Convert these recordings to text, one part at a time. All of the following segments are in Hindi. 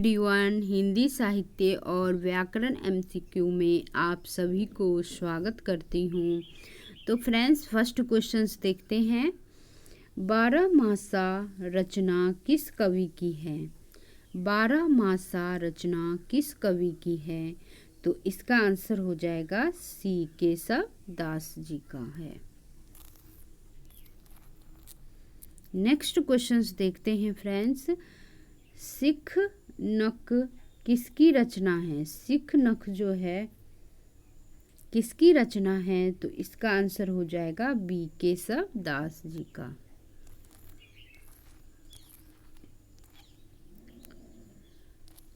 एवरीवन, हिंदी साहित्य और व्याकरण एमसीक्यू में आप सभी को स्वागत करती हूँ। तो फ्रेंड्स, फर्स्ट क्वेश्चंस देखते हैं। बारहमासा रचना किस कवि की है? बारहमासा रचना किस कवि की है? तो इसका आंसर हो जाएगा सी, केशव दास जी का है। नेक्स्ट क्वेश्चंस देखते हैं फ्रेंड्स। सिख नक किसकी रचना है? सिख नक जो है किसकी रचना है? तो इसका आंसर हो जाएगा बी, केशव दास जी का।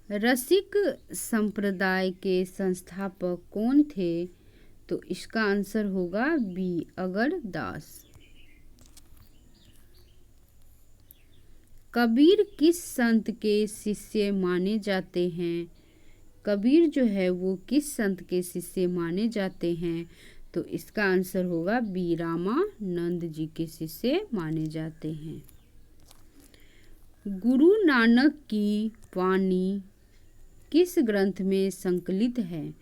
रसिक संप्रदाय के संस्थापक कौन थे? तो इसका आंसर होगा बी, अगरदास। कबीर किस संत के शिष्य माने जाते हैं? कबीर जो है वो किस संत के शिष्य माने जाते हैं? तो इसका आंसर होगा बी, रामानंद जी के शिष्य माने जाते हैं। गुरु नानक की वाणी किस ग्रंथ में संकलित है?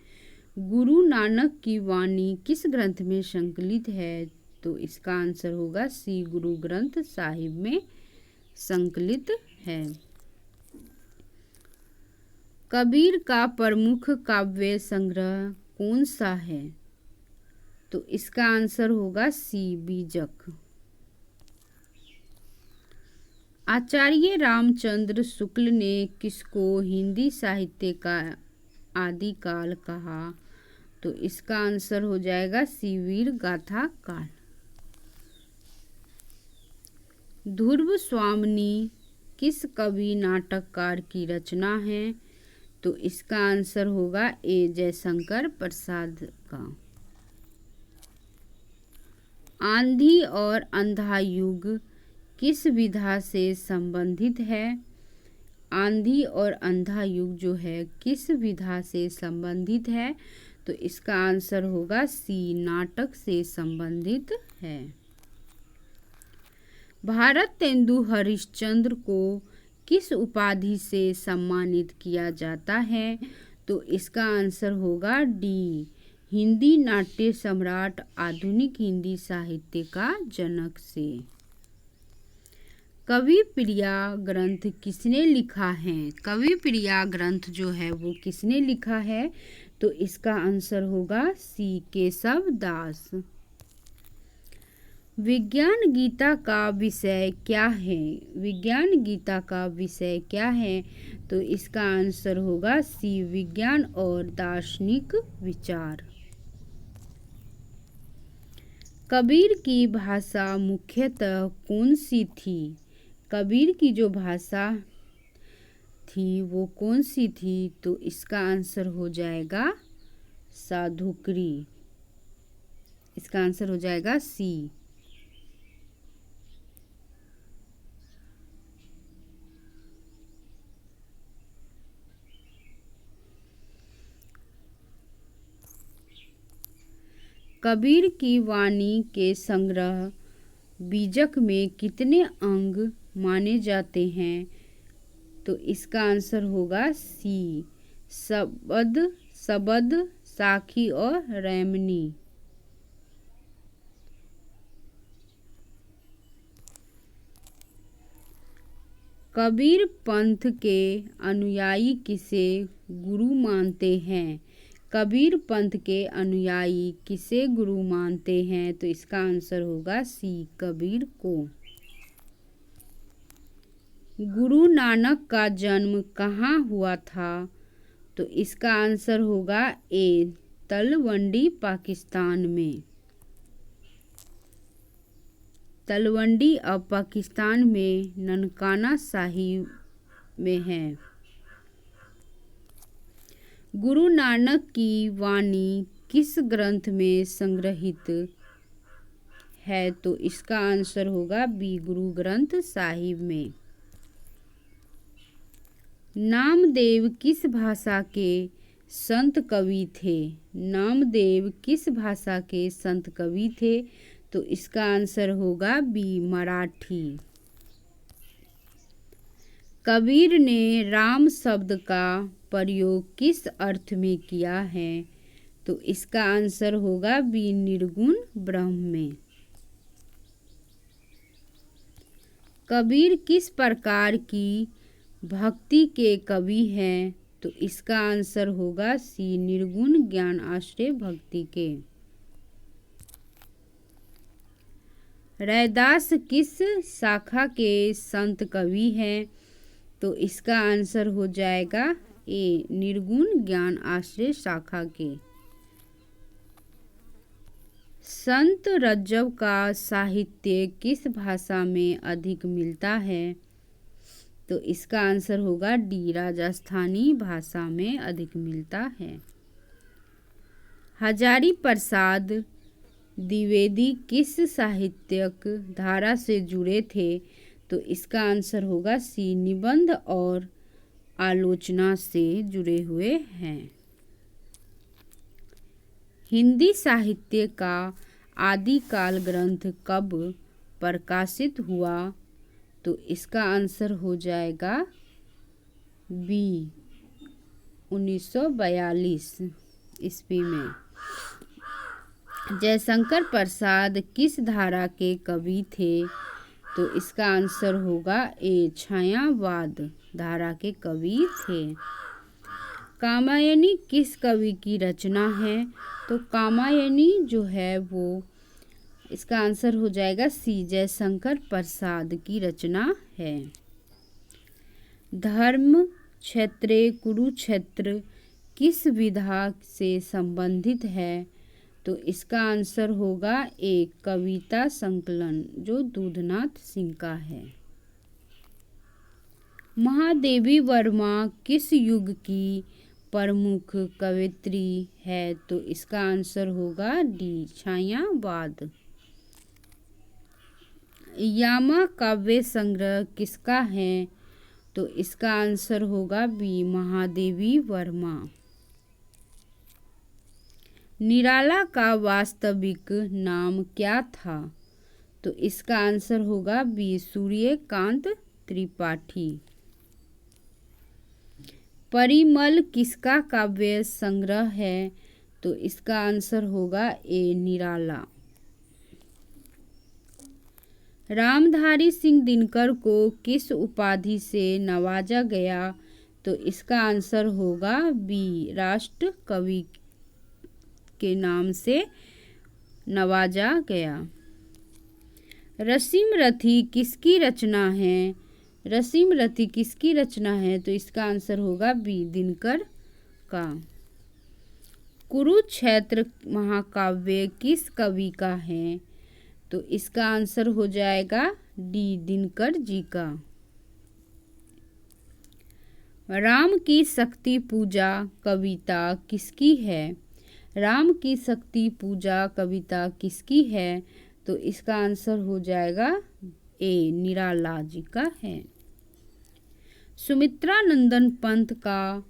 गुरु नानक की वाणी किस ग्रंथ में संकलित है? तो इसका आंसर होगा सी, गुरु ग्रंथ साहिब में संकलित है। कबीर का प्रमुख काव्य संग्रह कौन सा है? तो इसका आंसर होगा सी, बीजक। आचार्य रामचंद्र शुक्ल ने किसको हिंदी साहित्य का आदिकाल कहा? तो इसका आंसर हो जाएगा सी, वीर गाथा काल। ध्रुव स्वामिनी किस कवि नाटककार की रचना है? तो इसका आंसर होगा ए, जयशंकर प्रसाद का। आंधी और अंधा युग किस विधा से संबंधित है? आंधी और अंधा युग जो है किस विधा से संबंधित है? तो इसका आंसर होगा सी, नाटक से संबंधित है। भारतेंदु हरिश्चंद्र को किस उपाधि से सम्मानित किया जाता है? तो इसका आंसर होगा डी, हिंदी नाट्य सम्राट, आधुनिक हिंदी साहित्य का जनक से। कवि प्रिया ग्रंथ किसने लिखा है? कवि प्रिया ग्रंथ जो है वो किसने लिखा है? तो इसका आंसर होगा सी, केशव दास। विज्ञान गीता का विषय क्या है? विज्ञान गीता का विषय क्या है? तो इसका आंसर होगा सी, विज्ञान और दार्शनिक विचार। कबीर की भाषा मुख्यतः कौन सी थी? कबीर की जो भाषा थी वो कौन सी थी? तो इसका आंसर हो जाएगा साधुकरी। इसका आंसर हो जाएगा सी। कबीर की वाणी के संग्रह बीजक में कितने अंग माने जाते हैं? तो इसका आंसर होगा सी, सबद, साखी और रैमनी। कबीर पंथ के अनुयायी किसे गुरु मानते हैं? कबीर पंथ के अनुयायी किसे गुरु मानते हैं? तो इसका आंसर होगा सी, कबीर को। गुरु नानक का जन्म कहाँ हुआ था? तो इसका आंसर होगा ए, तलवंडी, पाकिस्तान में। तलवंडी अब पाकिस्तान में ननकाना साहिब में है। गुरु नानक की वाणी किस ग्रंथ में संग्रहित है? तो इसका आंसर होगा बी, गुरु ग्रंथ साहिब में। नामदेव किस भाषा के संत कवि थे? नामदेव किस भाषा के संत कवि थे? तो इसका आंसर होगा बी, मराठी। कबीर ने राम शब्द का प्रयोग किस अर्थ में किया है? तो इसका आंसर होगा बी, निर्गुण ब्रह्म में। कबीर किस प्रकार की भक्ति के कवि हैं? तो इसका आंसर होगा सी, निर्गुण ज्ञान आश्रय भक्ति के। रैदास किस शाखा के संत कवि हैं? तो इसका आंसर हो जाएगा ए, निर्गुण ज्ञान आश्रय शाखा के। संत रज्जव का साहित्य किस भाषा में अधिक मिलता है? तो इसका आंसर होगा डी, राजस्थानी भाषा में अधिक मिलता है। हजारी प्रसाद द्विवेदी किस साहित्यिक धारा से जुड़े थे? तो इसका आंसर होगा सी, निबंध और आलोचना से जुड़े हुए हैं। हिंदी साहित्य का आदिकाल ग्रंथ कब प्रकाशित हुआ? तो इसका आंसर हो जाएगा बी, 1942 ईस्वी में। जयशंकर प्रसाद किस धारा के कवि थे? तो इसका आंसर होगा ए, छायावाद धारा के कवि थे। कामायनी किस कवि की रचना है? तो कामायनी जो है वो, इसका आंसर हो जाएगा सी, जयशंकर प्रसाद की रचना है। धर्म क्षेत्रे कुरुक्षेत्र किस विधा से संबंधित है? तो इसका आंसर होगा ए, कविता संकलन जो दूधनाथ सिंह का है। महादेवी वर्मा किस युग की प्रमुख कवयित्री है? तो इसका आंसर होगा डी, छायावाद। यामा काव्य संग्रह किसका है? तो इसका आंसर होगा बी, महादेवी वर्मा। निराला का वास्तविक नाम क्या था? तो इसका आंसर होगा बी, सूर्यकांत त्रिपाठी। परिमल किसका काव्य संग्रह है? तो इसका आंसर होगा ए, निराला। रामधारी सिंह दिनकर को किस उपाधि से नवाजा गया? तो इसका आंसर होगा बी, राष्ट्र कवि के नाम से नवाजा गया। रसीम रथी किसकी रचना है? रसीम रथी किसकी रचना है? तो इसका आंसर होगा बी, दिनकर का। कुरुक्षेत्र महाकाव्य किस कवि का है? तो इसका आंसर हो जाएगा डी, दिनकर जी का। राम की शक्ति पूजा कविता किसकी है? राम की शक्ति पूजा कविता किसकी है? तो इसका आंसर हो जाएगा ए, निराला जी का है। सुमित्रा नंदन पंत का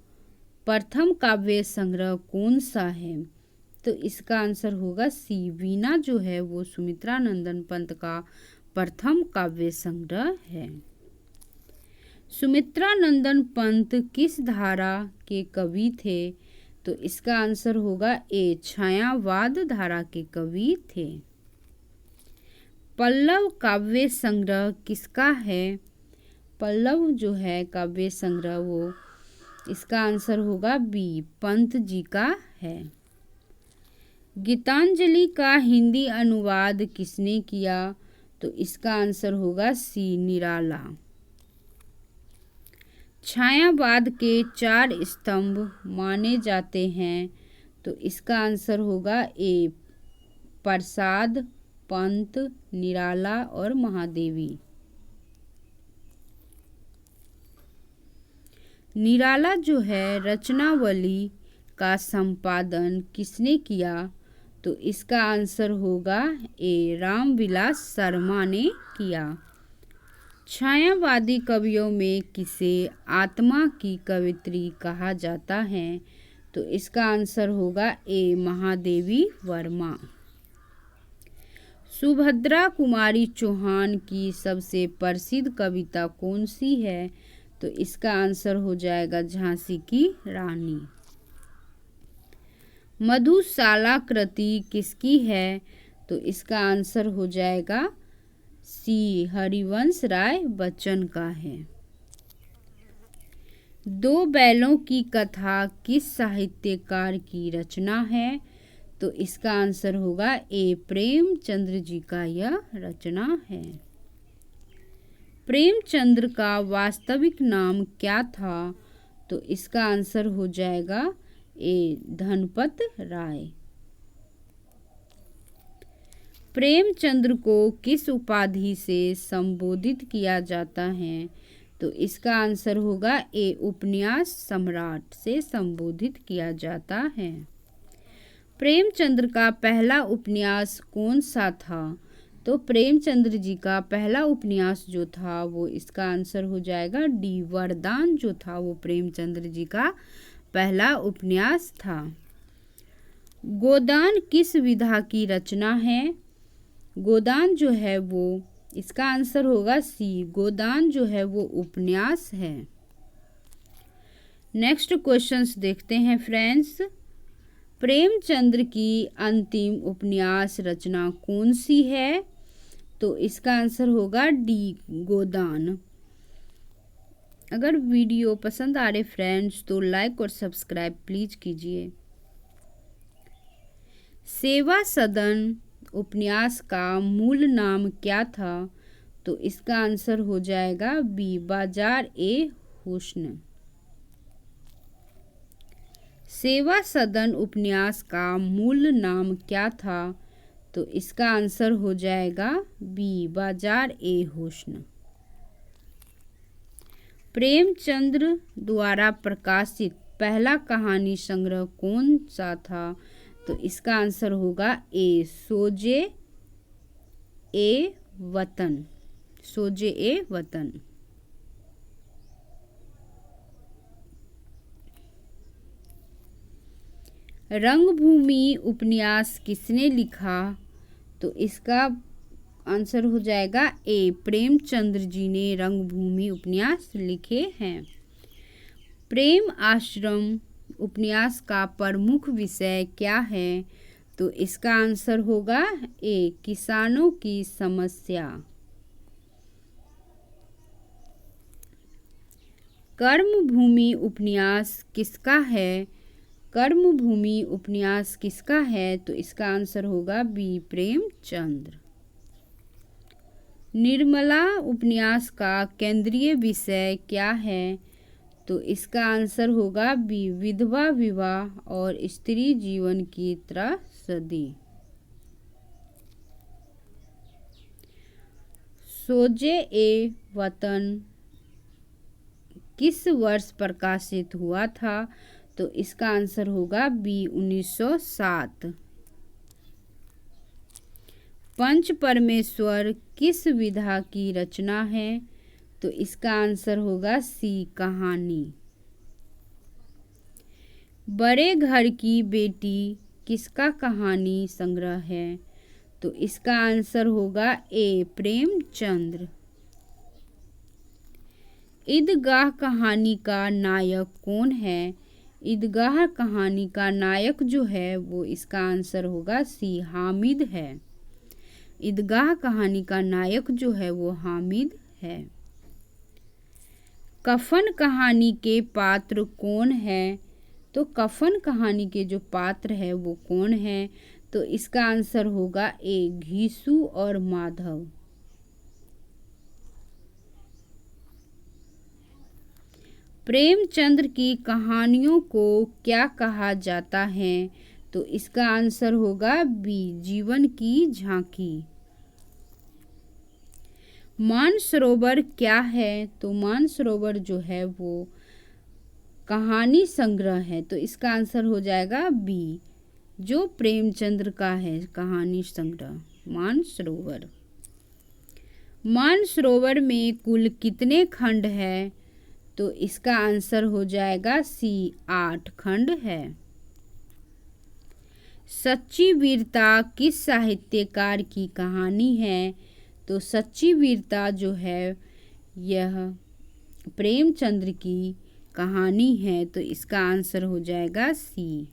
प्रथम काव्य संग्रह कौन सा है? तो इसका आंसर होगा सी, वीणा जो है वो सुमित्रा नंदन पंत का प्रथम काव्य संग्रह है। सुमित्रा नंदन पंत किस धारा के कवि थे? तो इसका आंसर होगा ए, छायावाद धारा के कवि थे। पल्लव काव्य संग्रह किसका है? पल्लव जो है काव्य संग्रह वो, इसका आंसर होगा बी, पंत जी का है। गीतांजलि का हिंदी अनुवाद किसने किया? तो इसका आंसर होगा सी, निराला। छायावाद के 4 स्तंभ माने जाते हैं। तो इसका आंसर होगा ए, प्रसाद, पंत, निराला और महादेवी। निराला जो है रचनावली का संपादन किसने किया? तो इसका आंसर होगा ए, रामविलास शर्मा ने किया। छायावादी कवियों में किसे आत्मा की कवित्री कहा जाता है? तो इसका आंसर होगा ए, महादेवी वर्मा। सुभद्रा कुमारी चौहान की सबसे प्रसिद्ध कविता कौन सी है? तो इसका आंसर हो जाएगा झांसी की रानी। मधुशाला कृति किसकी है? तो इसका आंसर हो जाएगा सी, हरिवंश राय बच्चन का है। दो बैलों की कथा किस साहित्यकार की रचना है? तो इसका आंसर होगा ए, प्रेमचंद्र जी का यह रचना है। प्रेमचंद्र का वास्तविक नाम क्या था? तो इसका आंसर हो जाएगा ए, धनपत राय। प्रेमचंद्र को किस उपाधि से संबोधित किया जाता है? तो इसका आंसर होगा ए, उपन्यास सम्राट से संबोधित किया जाता है। प्रेमचंद्र का पहला उपन्यास कौन सा था? तो प्रेमचंद्र जी का पहला उपन्यास जो था वो इसका आंसर हो जाएगा डी, वरदान जो था वो प्रेमचंद्र जी का पहला उपन्यास था। गोदान किस विधा की रचना है? गोदान जो है वो इसका आंसर होगा सी, गोदान जो है वो उपन्यास है। नेक्स्ट क्वेश्चंस देखते हैं फ्रेंड्स। प्रेमचंद्र की अंतिम उपन्यास रचना कौन सी है? तो इसका आंसर होगा डी, गोदान। अगर वीडियो पसंद आ रहे फ्रेंड्स तो लाइक और सब्सक्राइब प्लीज कीजिए। सेवा सदन उपन्यास का मूल नाम क्या था? तो इसका आंसर हो जाएगा बी, बाजार ए हुस्न। सेवा सदन उपन्यास का मूल नाम क्या था? तो इसका आंसर हो जाएगा बी, बाजार ए हुस्न। प्रेमचंद्र द्वारा प्रकाशित पहला कहानी संग्रह कौन सा था? तो इसका आंसर होगा ए, सोजे ए वतन। सोजे ए वतन। रंगभूमि उपन्यास किसने लिखा? तो इसका आंसर हो जाएगा ए, प्रेमचंद्र जी ने रंगभूमि उपन्यास लिखे हैं। प्रेम आश्रम उपन्यास का प्रमुख विषय क्या है? तो इसका आंसर होगा ए, किसानों की समस्या। कर्मभूमि उपन्यास किसका है? कर्मभूमि उपन्यास किसका है? तो इसका आंसर होगा बी, प्रेमचंद्र। निर्मला उपन्यास का केंद्रीय विषय क्या है? तो इसका आंसर होगा बी, विधवा विवाह और स्त्री जीवन की त्रासदी। सोजे ए वतन किस वर्ष प्रकाशित हुआ था? तो इसका आंसर होगा बी, 1907। पंच परमेश्वर किस विधा की रचना है? तो इसका आंसर होगा सी, कहानी। बड़े घर की बेटी किसका कहानी संग्रह है? तो इसका आंसर होगा ए, प्रेमचंद्र। ईदगाह कहानी का नायक कौन है? ईदगाह कहानी का नायक जो है वो इसका आंसर होगा सी, हामिद है। ईदगाह कहानी का नायक जो है वो हामिद है। कफन कहानी के पात्र कौन है? तो कफन कहानी के जो पात्र है वो कौन है? तो इसका आंसर होगा ए, घीसू और माधव। प्रेमचंद्र की कहानियों को क्या कहा जाता है? तो इसका आंसर होगा बी, जीवन की झांकी। मानसरोवर क्या है? तो मानसरोवर जो है वो कहानी संग्रह है। तो इसका आंसर हो जाएगा बी, जो प्रेमचंद्र का है कहानी संग्रह मानसरोवर। मानसरोवर में कुल कितने खंड है? तो इसका आंसर हो जाएगा सी, 8 खंड है। सच्ची वीरता किस साहित्यकार की कहानी है? तो सच्ची वीरता जो है यह प्रेमचंद्र की कहानी है, तो इसका आंसर हो जाएगा सी।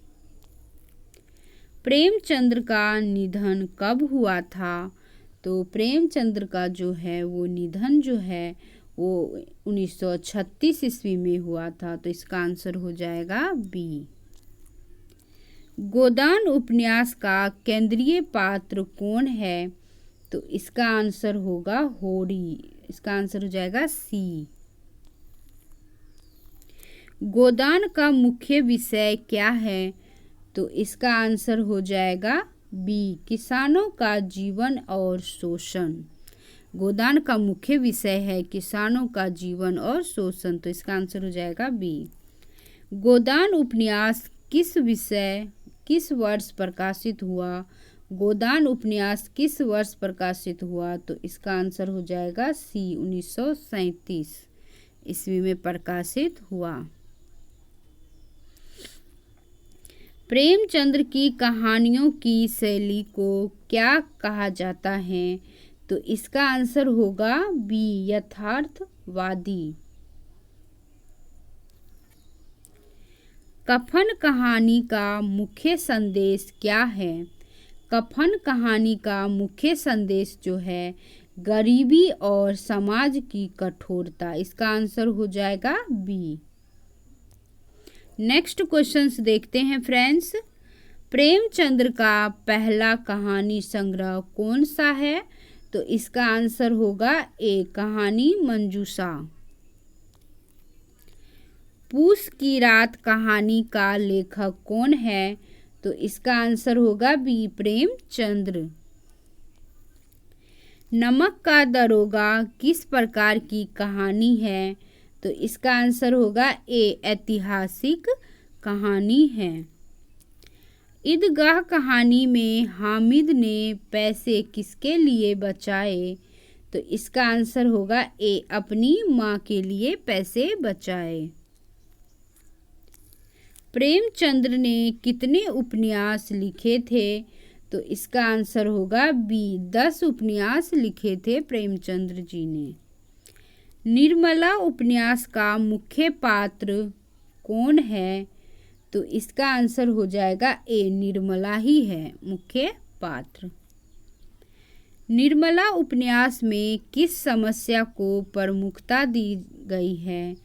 प्रेमचंद्र का निधन कब हुआ था? तो प्रेमचंद्र का जो है वो निधन जो है वो 1936 ईस्वी में हुआ था, तो इसका आंसर हो जाएगा बी। गोदान उपन्यास का केंद्रीय पात्र कौन है? तो इसका आंसर होगा होरी, इसका आंसर हो जाएगा सी। गोदान का मुख्य विषय क्या है? तो इसका आंसर हो जाएगा बी, किसानों का जीवन और शोषण। गोदान का मुख्य विषय है किसानों का जीवन और शोषण, तो इसका आंसर हो जाएगा बी। गोदान उपन्यास किस वर्ष प्रकाशित हुआ? गोदान उपन्यास किस वर्ष प्रकाशित हुआ? तो इसका आंसर हो जाएगा सी, 1937 ईस्वी में प्रकाशित हुआ। प्रेमचंद्र की कहानियों की शैली को क्या कहा जाता है? तो इसका आंसर होगा बी, यथार्थवादी। कफन कहानी का मुख्य संदेश क्या है? कफन कहानी का मुख्य संदेश जो है गरीबी और समाज की कठोरता, इसका आंसर हो जाएगा बी। नेक्स्ट क्वेश्चंस देखते हैं फ्रेंड्स। प्रेमचंद्र का पहला कहानी संग्रह कौन सा है? तो इसका आंसर होगा ए, कहानी मंजूषा। पूस की रात कहानी का लेखक कौन है? तो इसका आंसर होगा बी, प्रेमचंद्र। नमक का दरोगा किस प्रकार की कहानी है? तो इसका आंसर होगा ए, ऐतिहासिक कहानी है। ईदगाह कहानी में हामिद ने पैसे किसके लिए बचाए? तो इसका आंसर होगा ए, अपनी माँ के लिए पैसे बचाए। प्रेमचंद्र ने कितने उपन्यास लिखे थे? तो इसका आंसर होगा बी, 10 उपन्यास लिखे थे प्रेमचंद्र जी ने। निर्मला उपन्यास का मुख्य पात्र कौन है? तो इसका आंसर हो जाएगा ए, निर्मला ही है मुख्य पात्र। निर्मला उपन्यास में किस समस्या को प्रमुखता दी गई है?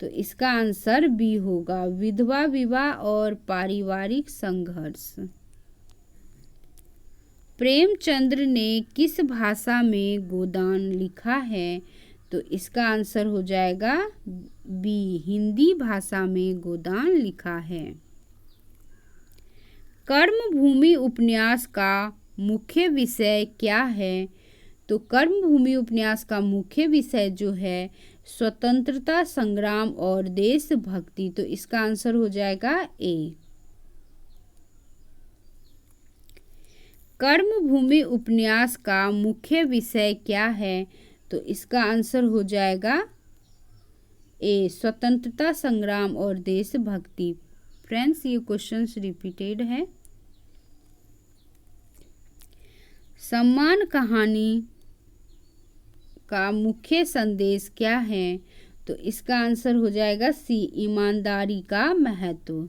तो इसका आंसर बी होगा, विधवा विवाह और पारिवारिक संघर्ष। प्रेमचंद्र ने किस भाषा में गोदान लिखा है? तो इसका आंसर हो जाएगा बी, हिंदी भाषा में गोदान लिखा है। कर्मभूमि उपन्यास का मुख्य विषय क्या है? तो कर्मभूमि उपन्यास का मुख्य विषय जो है स्वतंत्रता संग्राम और देशभक्ति, तो इसका आंसर हो जाएगा ए। कर्मभूमि उपन्यास का मुख्य विषय क्या है? तो इसका आंसर हो जाएगा ए, स्वतंत्रता संग्राम और देशभक्ति। फ्रेंड्स, ये क्वेश्चंस रिपीटेड है। सम्मान कहानी का मुख्य संदेश क्या है? तो इसका आंसर हो जाएगा सी, ईमानदारी का महत्व।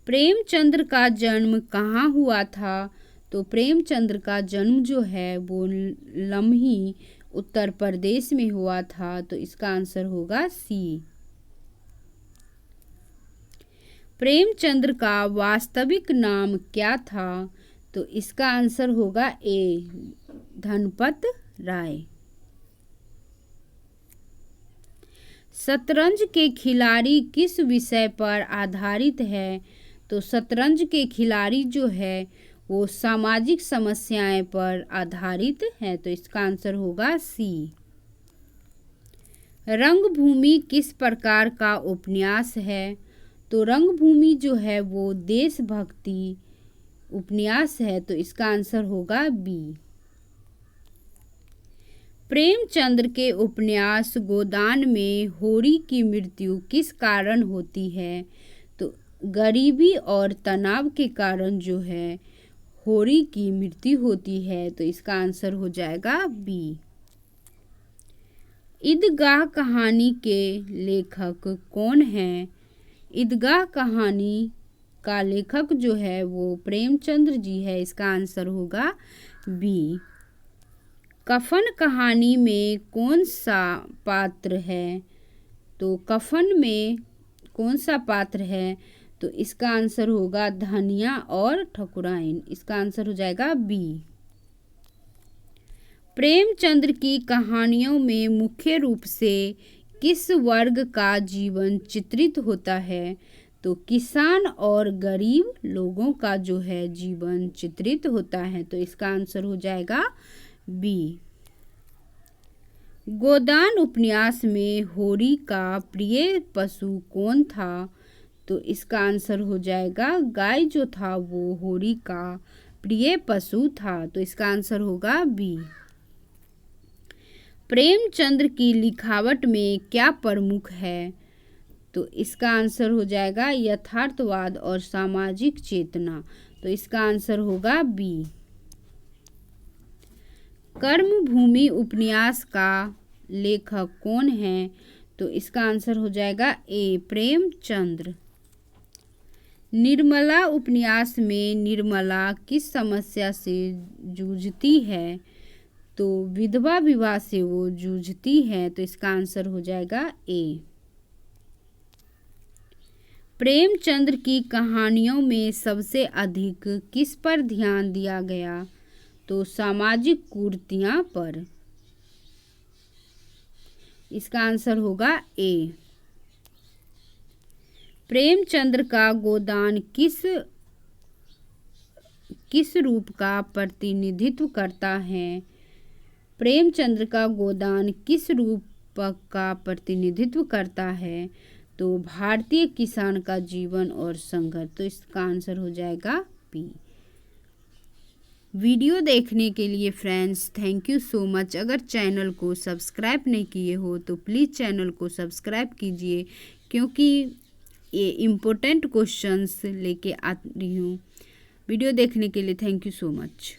प्रेमचंद्र का जन्म कहाँ हुआ था? तो प्रेमचंद्र का जन्म जो है वो लम्ही उत्तर प्रदेश में हुआ था, तो इसका आंसर होगा सी। प्रेमचंद्र का वास्तविक नाम क्या था? तो इसका आंसर होगा ए, धनपत राय। शतरंज के खिलाड़ी किस विषय पर आधारित है? तो शतरंज के खिलाड़ी जो है वो सामाजिक समस्याएं पर आधारित है, तो इसका आंसर होगा सी। रंगभूमि किस प्रकार का उपन्यास है? तो रंगभूमि जो है वो देशभक्ति उपन्यास है, तो इसका आंसर होगा बी। प्रेमचंद्र के उपन्यास गोदान में होरी की मृत्यु किस कारण होती है? तो गरीबी और तनाव के कारण जो है होरी की मृत्यु होती है, तो इसका आंसर हो जाएगा बी। ईदगाह कहानी के लेखक कौन हैं? ईदगाह कहानी का लेखक जो है वो प्रेमचंद्र जी है। इसका आंसर होगा बी। कफन कहानी में कौन सा पात्र है? तो कफन में कौन सा पात्र है? तो इसका आंसर होगा धनिया और ठकुराइन। इसका आंसर हो जाएगा बी। प्रेमचंद्र की कहानियों में मुख्य रूप से किस वर्ग का जीवन चित्रित होता है? तो किसान और गरीब लोगों का जो है जीवन चित्रित होता है। तो इसका आंसर हो जाएगा बी। गोदान उपन्यास में होरी का प्रिय पशु कौन था? तो इसका आंसर हो जाएगा गाय जो था वो होरी का प्रिय पशु था। तो इसका आंसर होगा बी। प्रेमचंद्र की लिखावट में क्या प्रमुख है? तो इसका आंसर हो जाएगा यथार्थवाद और सामाजिक चेतना। तो इसका आंसर होगा बी। कर्मभूमि उपन्यास का लेखक कौन है? तो इसका आंसर हो जाएगा ए प्रेमचंद्र। निर्मला उपन्यास में निर्मला किस समस्या से जूझती है? तो विधवा विवाह से वो जूझती है। तो इसका आंसर हो जाएगा ए। प्रेमचंद्र की कहानियों में सबसे अधिक किस पर ध्यान दिया गया? तो सामाजिक कुरीतियों पर। इसका आंसर होगा ए। प्रेमचंद्र का गोदान किस रूप का प्रतिनिधित्व करता है? प्रेमचंद्र का गोदान किस रूप का प्रतिनिधित्व करता है? तो भारतीय किसान का जीवन और संघर्ष। तो इसका आंसर हो जाएगा बी। वीडियो देखने के लिए friends thank you so much. अगर चैनल को सब्सक्राइब नहीं किए हो तो प्लीज़ चैनल को सब्सक्राइब कीजिए, क्योंकि ये इम्पोर्टेंट क्वेश्चंस लेके आ रही हूँ। वीडियो देखने के लिए थैंक यू सो मच।